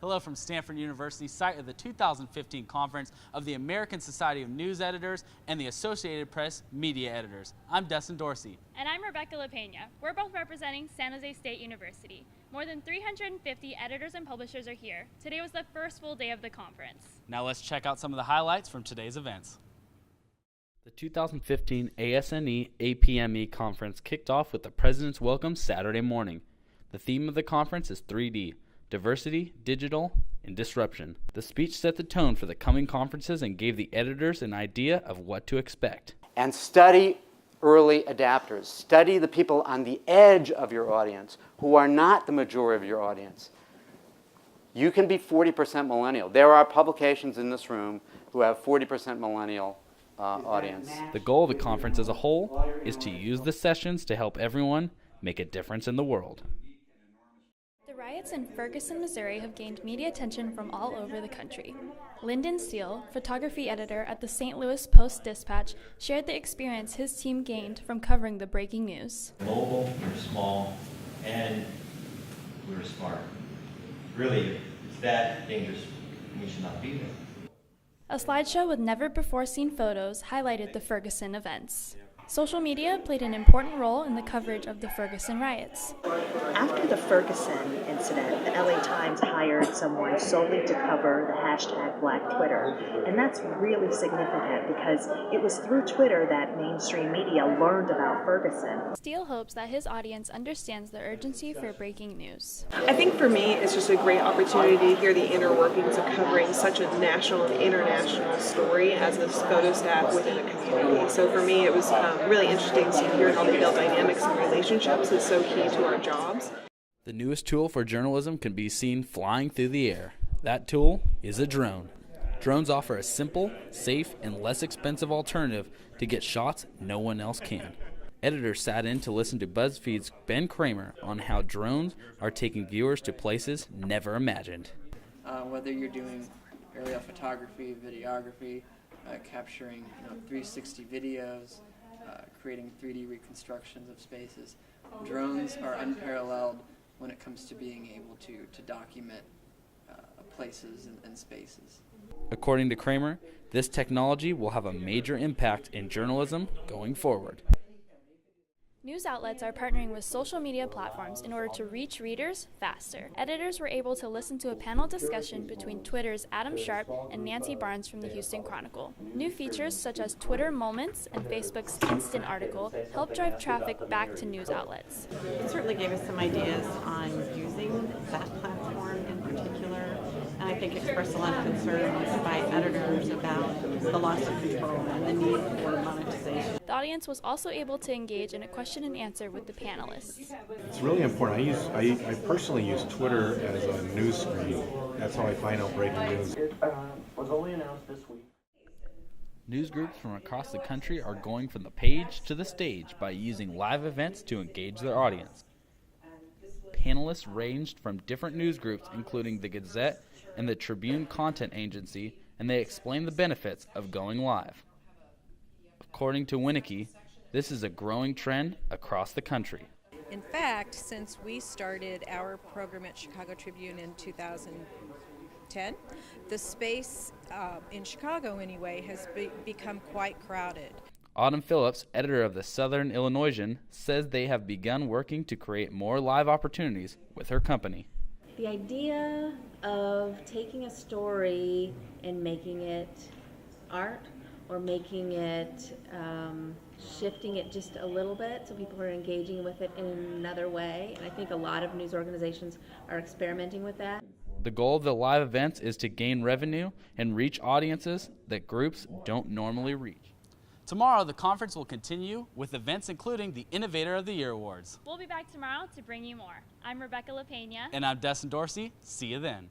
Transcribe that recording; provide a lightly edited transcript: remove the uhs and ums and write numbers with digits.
Hello from Stanford University, site of the 2015 conference of the American Society of News Editors and the Associated Press Media Editors. I'm Destin Dorsey. And I'm Rebecca LaPena. We're both representing San Jose State University. More than 350 editors and publishers are here. Today was the first full day of the conference. Now let's check out some of the highlights from today's events. The 2015 ASNE-APME conference kicked off with the President's Welcome Saturday morning. The theme of the conference is 3D. Diversity, digital, and disruption. The speech set the tone for the coming conferences and gave the editors an idea of what to expect. And study early adapters. Study the people on the edge of your audience who are not the majority of your audience. You can be 40% millennial. There are publications in this room who have 40% millennial audience. The goal of the conference as a whole is to use the sessions to help everyone make a difference in the world. The riots in Ferguson, Missouri have gained media attention from all over the country. Lyndon Steele, photography editor at the St. Louis Post-Dispatch, shared the experience his team gained from covering the breaking news. Mobile, we're small, and we're smart. Really, it's that dangerous. We should not be there. A slideshow with never-before-seen photos highlighted the Ferguson events. Social media played an important role in the coverage of the Ferguson riots. After the Ferguson incident, the LA Times hired someone solely to cover the hashtag Black Twitter. And that's really significant because it was through Twitter that mainstream media learned about Ferguson. Steele hopes that his audience understands the urgency for breaking news. I think for me, it's just a great opportunity to hear the inner workings of covering such a national and international story as a photo staff within a community. So for me, it was really interesting to hear how they build dynamics and relationships is so key to our jobs. The newest tool for journalism can be seen flying through the air. That tool is a drone. Drones offer a simple, safe, and less expensive alternative to get shots no one else can. Editors sat in to listen to BuzzFeed's Ben Kramer on how drones are taking viewers to places never imagined. Whether you're doing aerial photography, videography, capturing 360 videos, creating 3D reconstructions of spaces. Drones are unparalleled when it comes to being able to document places and spaces. According to Kramer, this technology will have a major impact in journalism going forward. News outlets are partnering with social media platforms in order to reach readers faster. Editors were able to listen to a panel discussion between Twitter's Adam Sharp and Nancy Barnes from the Houston Chronicle. New features such as Twitter Moments and Facebook's Instant Article help drive traffic back to news outlets. It certainly gave us some ideas on using that platform in particular. And I think expressed a lot of concerns by editors about the loss of control and the need for monetization. The audience was also able to engage in a question and answer with the panelists. It's really important. I personally use Twitter as a news screen. That's how I find out breaking news. It was only announced this week. News groups from across the country are going from the page to the stage by using live events to engage their audience. Panelists ranged from different news groups, including the Gazette and the Tribune Content Agency, and they explained the benefits of going live. According to Winnicky, this is a growing trend across the country. In fact, since we started our program at Chicago Tribune in 2010, the space in Chicago anyway has become quite crowded. Autumn Phillips, editor of the Southern Illinoisan, says they have begun working to create more live opportunities with her company. The idea of taking a story and making it art or making it, shifting it just a little bit so people are engaging with it in another way. And I think a lot of news organizations are experimenting with that. The goal of the live events is to gain revenue and reach audiences that groups don't normally reach. Tomorrow, the conference will continue with events including the Innovator of the Year Awards. We'll be back tomorrow to bring you more. I'm Rebecca LaPena. And I'm Destin Dorsey. See you then.